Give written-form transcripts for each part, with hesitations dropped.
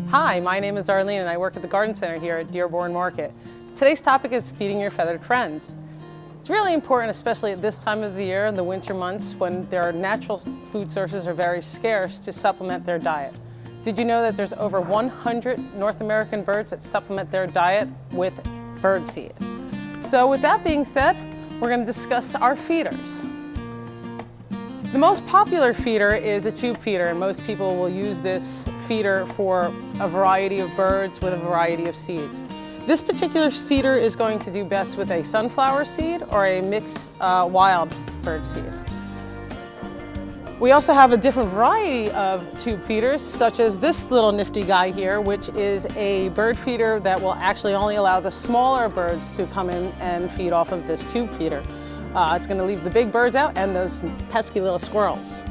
Hi, my name is Arlene and I work at the Garden Center here at Dearborn Market. Today's topic is feeding your feathered friends. It's really important, especially at this time of the year in the winter months when their natural food sources are very scarce, to supplement their diet. Did you know that there's over 100 North American birds that supplement their diet with bird seed? So with that being said, we're going to discuss our feeders. The most popular feeder is a tube feeder, and most people will use this feeder for a variety of birds with a variety of seeds. This particular feeder is going to do best with a sunflower seed or a mixed wild bird seed. We also have a different variety of tube feeders, such as this little nifty guy here, which is a bird feeder that will actually only allow the smaller birds to come in and feed off of this tube feeder. It's going to leave the big birds out and those pesky little squirrels.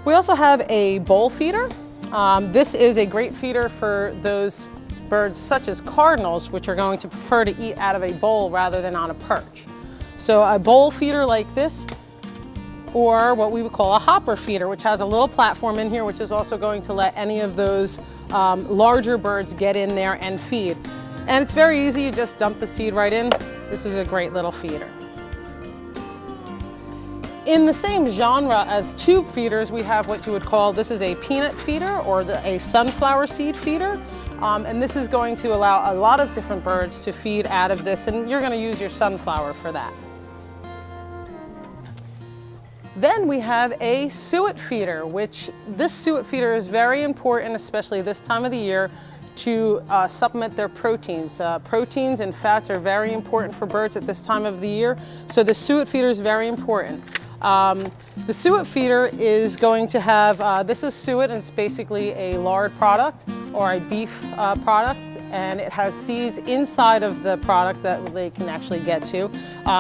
We also have a bowl feeder. This is a great feeder for those birds such as cardinals, which are going to prefer to eat out of a bowl rather than on a perch. So a bowl feeder like this, or what we would call a hopper feeder, which has a little platform in here, which is also going to let any of those larger birds get in there and feed. And it's very easy, you just dump the seed right in. This is a great little feeder. In the same genre as tube feeders, we have what you would call, this is a peanut feeder or a sunflower seed feeder. And this is going to allow a lot of different birds to feed out of this, and you're going to use your sunflower for that. Then we have a suet feeder, which this suet feeder is very important, especially this time of the year, to supplement their proteins. Proteins and fats are very important for birds at this time of the year, so the suet feeder is very important. The suet feeder is going to have, this is suet, and it's basically a lard product or a beef product, and it has seeds inside of the product that they can actually get to.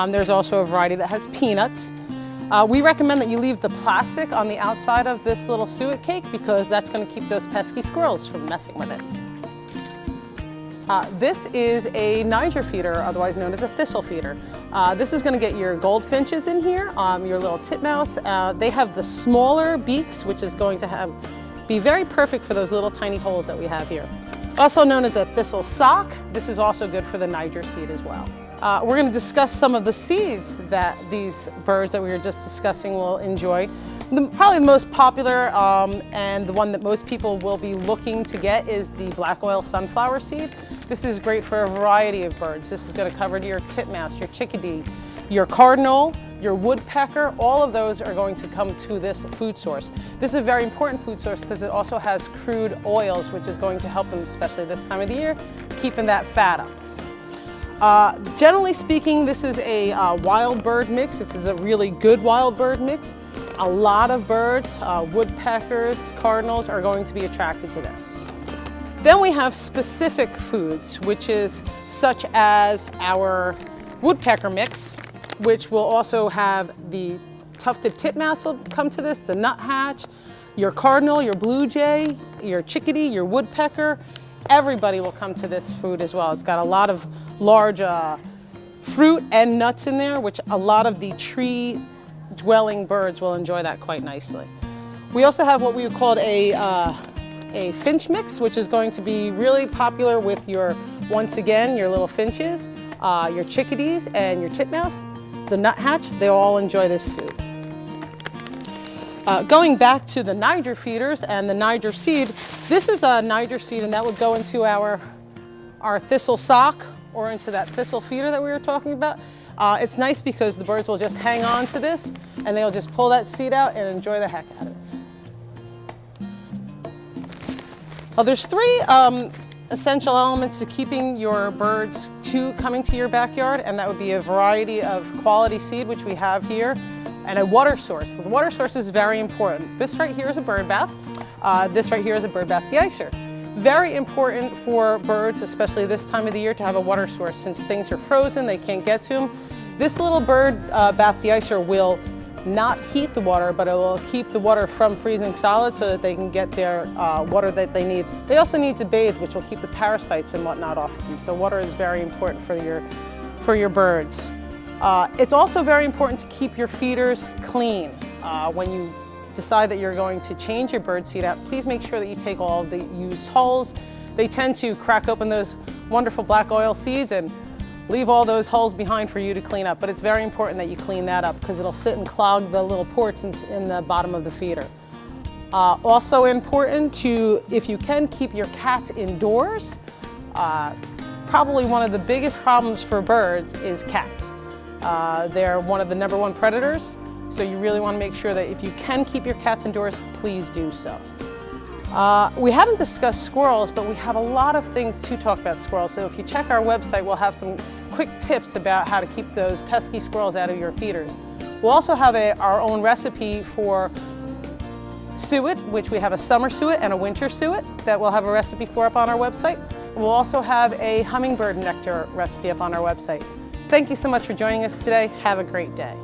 There's also a variety that has peanuts. We recommend that you leave the plastic on the outside of this little suet cake because that's going to keep those pesky squirrels from messing with it. This is a Niger feeder, otherwise known as a thistle feeder. This is going to get your goldfinches in here, your little titmouse. They have the smaller beaks, which is going to be very perfect for those little tiny holes that we have here. Also known as a thistle sock, this is also good for the Niger seed as well. We're going to discuss some of the seeds that these birds that we were just discussing will enjoy. Probably the most popular and the one that most people will be looking to get is the black oil sunflower seed. This is great for a variety of birds. This is going to cover your titmouse, your chickadee, your cardinal, your woodpecker. All of those are going to come to this food source. This is a very important food source because it also has crude oils, which is going to help them, especially this time of the year, keeping that fat up. Generally speaking, this is a wild bird mix. This is a really good wild bird mix. A lot of birds, woodpeckers, cardinals, are going to be attracted to this. Then we have specific foods, which is such as our woodpecker mix, which will also have the tufted titmouse will come to this, the nuthatch, your cardinal, your blue jay, your chickadee, your woodpecker. Everybody will come to this food as well. It's got a lot of large fruit and nuts in there, which a lot of the tree-dwelling birds will enjoy that quite nicely. We also have what we would call a finch mix, which is going to be really popular with once again, your little finches, your chickadees, and your titmouse. The nuthatch, they all enjoy this food. Going back to the Niger feeders and the Niger seed, this is a Niger seed, and that would go into our thistle sock or into that thistle feeder that we were talking about. It's nice because the birds will just hang on to this and they'll just pull that seed out and enjoy the heck out of it. Well, there's three essential elements to keeping your birds coming to your backyard, and that would be a variety of quality seed, which we have here, and a water source. The water source is very important. This right here is a bird bath. This right here is a bird bath deicer. Very important for birds, especially this time of the year, to have a water source. Since things are frozen, they can't get to them. This little bird bath deicer will not heat the water, but it will keep the water from freezing solid so that they can get their water that they need. They also need to bathe, which will keep the parasites and whatnot off of them. So water is very important for your birds. It's also very important to keep your feeders clean. When you decide that you're going to change your bird seed out, please make sure that you take all of the used hulls. They tend to crack open those wonderful black oil seeds and leave all those holes behind for you to clean up. But it's very important that you clean that up because it'll sit and clog the little ports in the bottom of the feeder. Also important to, if you can, keep your cats indoors. Probably one of the biggest problems for birds is cats. They're one of the #1 predators, so you really want to make sure that if you can keep your cats indoors, please do so. We haven't discussed squirrels, but we have a lot of things to talk about squirrels. So if you check our website, we'll have some quick tips about how to keep those pesky squirrels out of your feeders. We'll also have our own recipe for suet, which we have a summer suet and a winter suet that we'll have a recipe for up on our website. We'll also have a hummingbird nectar recipe up on our website. Thank you so much for joining us today. Have a great day.